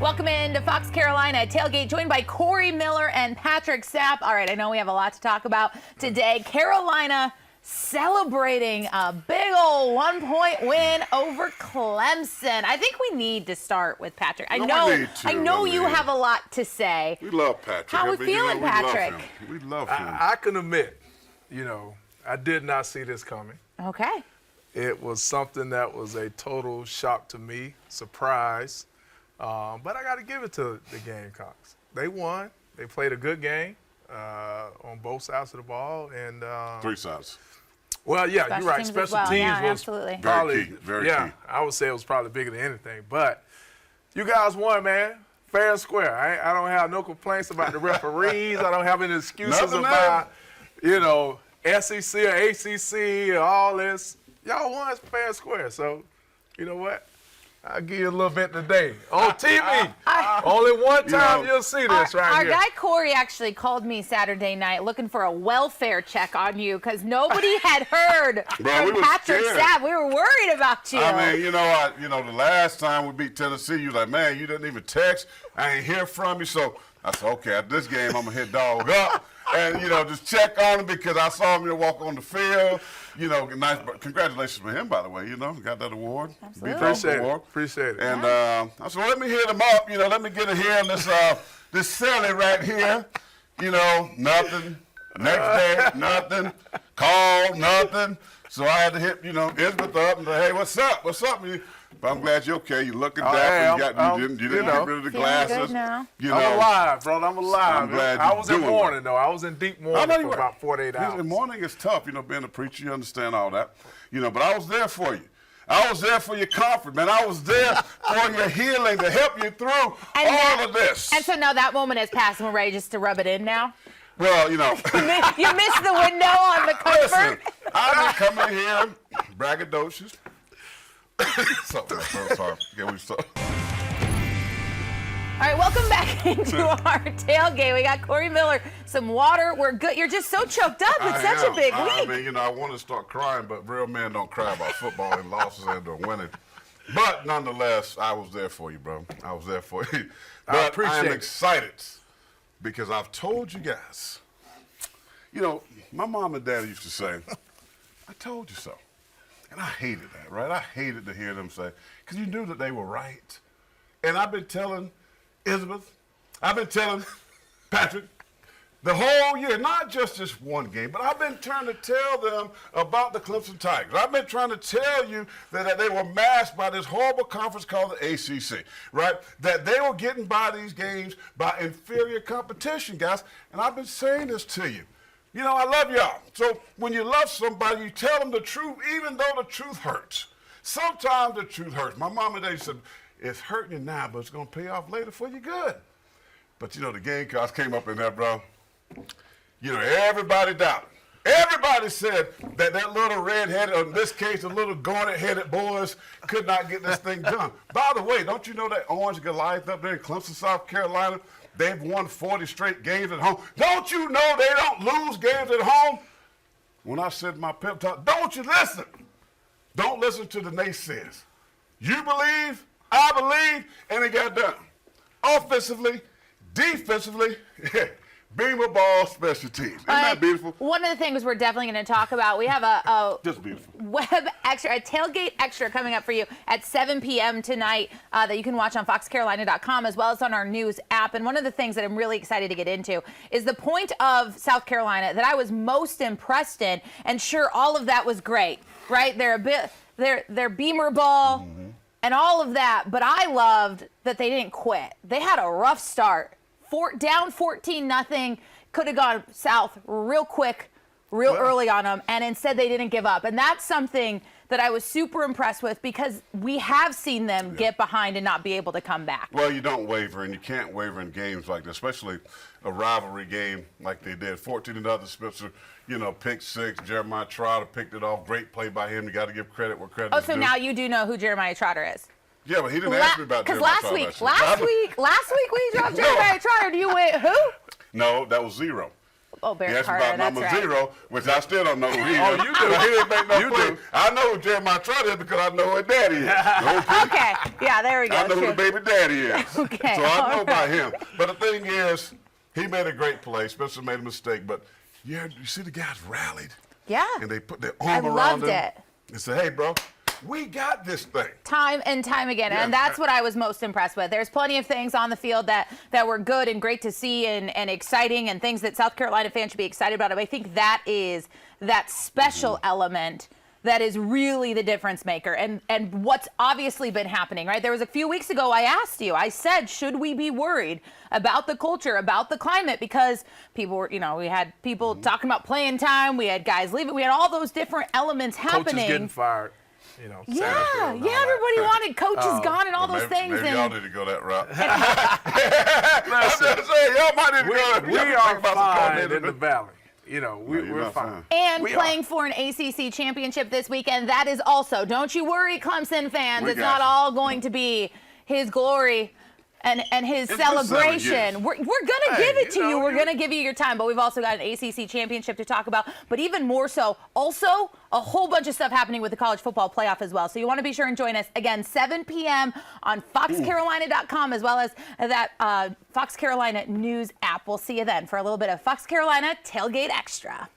Welcome into Fox Carolina Tailgate, joined by Corey Miller and Patrick Sapp. All right, I know we have a lot to talk about today. Carolina celebrating a big old 1-point win over Clemson. I think we need to start with Patrick. I know you have a lot to say. We love Patrick. How are we feeling, Patrick? We love him. I can admit, I did not see this coming. Okay. It was something that was a total shock to me, surprise. But I got to give it to the Gamecocks. They won. They played a good game on both sides of the ball. And three sides. Well, yeah, Special you're right. teams as Special well. teams Yeah, was absolutely. probably Very key. I would say it was probably bigger than anything. But you guys won, man. Fair and square. I don't have no complaints about the referees. I don't have any excuses about, SEC or ACC or all this. Y'all won fair and square. So, you know what? I'll give you a little bit today. On TV, only one time you'll see this right our here. Our guy Corey actually called me Saturday night looking for a welfare check on you because nobody had heard from Patrick Sapp. We were worried about you. I mean, the last time we beat Tennessee, you like, man, you didn't even text. I ain't hear from you. So I said, okay, at this game, I'm going to hit dog up and, just check on him because I saw him walk on the field. Nice. Congratulations to him, by the way. Got that award. Absolutely. Appreciate it. And I said, well, let me hit him up. Let me get it here in this celly right here. Nothing. Next day, nothing. Call, nothing. So I had to hit, Elizabeth up and say, hey, what's up? What's up? But I'm glad you're okay. You're looking dapper. You didn't get rid of the glasses. Now. I'm alive, bro. I'm alive. I'm glad I was in doing mourning, though. I was in deep mourning for about 48 hours. The morning is tough, being a preacher. You understand all that. But I was there for you. I was there for your comfort, man. I was there for your healing to help you through all of this. And so now that moment has passed and we're ready just to rub it in now? Well, You missed the window on the comfort. Listen, I didn't come in here braggadocious. Sorry. All right, welcome back into our tailgate. We got Corey Miller, some water. We're good. You're just so choked up. It's such a big week. I mean, I want to start crying, but real men don't cry about football and losses and winning. But nonetheless, I was there for you, bro. I was there for you. But I appreciate it. Excited because I've told you guys. My mom and dad used to say, I told you so. And I hated that, right? I hated to hear them say, because you knew that they were right. And I've been telling Elizabeth, I've been telling Patrick the whole year, not just this one game, but I've been trying to tell them about the Clemson Tigers. I've been trying to tell you that they were masked by this horrible conference called the ACC, right? That they were getting by these games by inferior competition, guys. And I've been saying this to you. I love y'all. So when you love somebody, you tell them the truth, even though the truth hurts. Sometimes the truth hurts. My mom and dad said, it's hurting you now, but it's going to pay off later for you good. But, the Gamecocks came up in there, bro. Everybody doubted. Everybody said that little red-headed, or in this case, the little garnet-headed boys could not get this thing done. By the way, don't you know that Orange Goliath up there in Clemson, South Carolina, they've won 40 straight games at home. Don't you know they don't lose games at home? When I said my pep talk, don't you listen. Don't listen to the naysayers. You believe, I believe, and it got done. Offensively, defensively, beamer ball, special teams. Isn't that beautiful? One of the things we're definitely going to talk about, we have a Just beautiful. web extra, a tailgate extra coming up for you at 7 p.m. tonight that you can watch on foxcarolina.com as well as on our news app. And one of the things that I'm really excited to get into is the point of South Carolina that I was most impressed in. And sure, all of that was great, right? They're beamer ball and all of that. But I loved that they didn't quit. They had a rough start. Down 14-0, could have gone south real quick, early on them, and instead they didn't give up. And that's something that I was super impressed with because we have seen them get behind and not be able to come back. Well, you don't waver, and you can't waver in games like this, especially a rivalry game like they did. 14-0, Spitzer, pick six. Jeremiah Trotter picked it off. Great play by him. You got to give credit where credit is due. So now you do know who Jeremiah Trotter is. Yeah, but he didn't ask me about Jeremiah Trotter. Because last week we dropped Jeremiah Trotter. Do you wait? Who? No, that was zero. Barrett He asked me Carter, about that's number right. 0, which I still don't know who he is. Oh, you do. But he didn't make no You play. do. I know who Jeremiah Trotter is because I know who his daddy is. Okay, yeah, there we go. I know who the baby daddy is. Okay, So I know all about right. him. But the thing is, he made a great play. Spencer made a mistake. But you see the guys rallied. Yeah. And they put their I arm around loved him. it. And said, hey, bro, we got this thing. Time and time again, Yeah. and that's what I was most impressed with. There's plenty of things on the field that were good and great to see and exciting, and things that South Carolina fans should be excited about. But I think that is that special element that is really the difference maker, and what's obviously been happening, right? There was a few weeks ago I asked you, I said, should we be worried about the culture, about the climate? Because people were, we had people talking about playing time, we had guys leaving, we had all those different elements happening. Coaches getting fired. Yeah, Satterfield and all that. everybody wanted coaches gone and all those things. Maybe and y'all need to go that route. I'm just saying, y'all might need to go. We y'all are think about some fine coordinators. in the valley. We're not fine. And We playing are. for an ACC championship this weekend. That is also, don't you worry, Clemson fans. We It's got not you. all going to be his glory and his It's been 7 celebration. years. We're going to give it to you you. know, We're you- going to give you your time. But we've also got an ACC championship to talk about. But even more so, also a whole bunch of stuff happening with the college football playoff as well. So you want to be sure and join us again, 7 p.m. on FoxCarolina.com, as well as that Fox Carolina News app. We'll see you then for a little bit of Fox Carolina Tailgate Extra.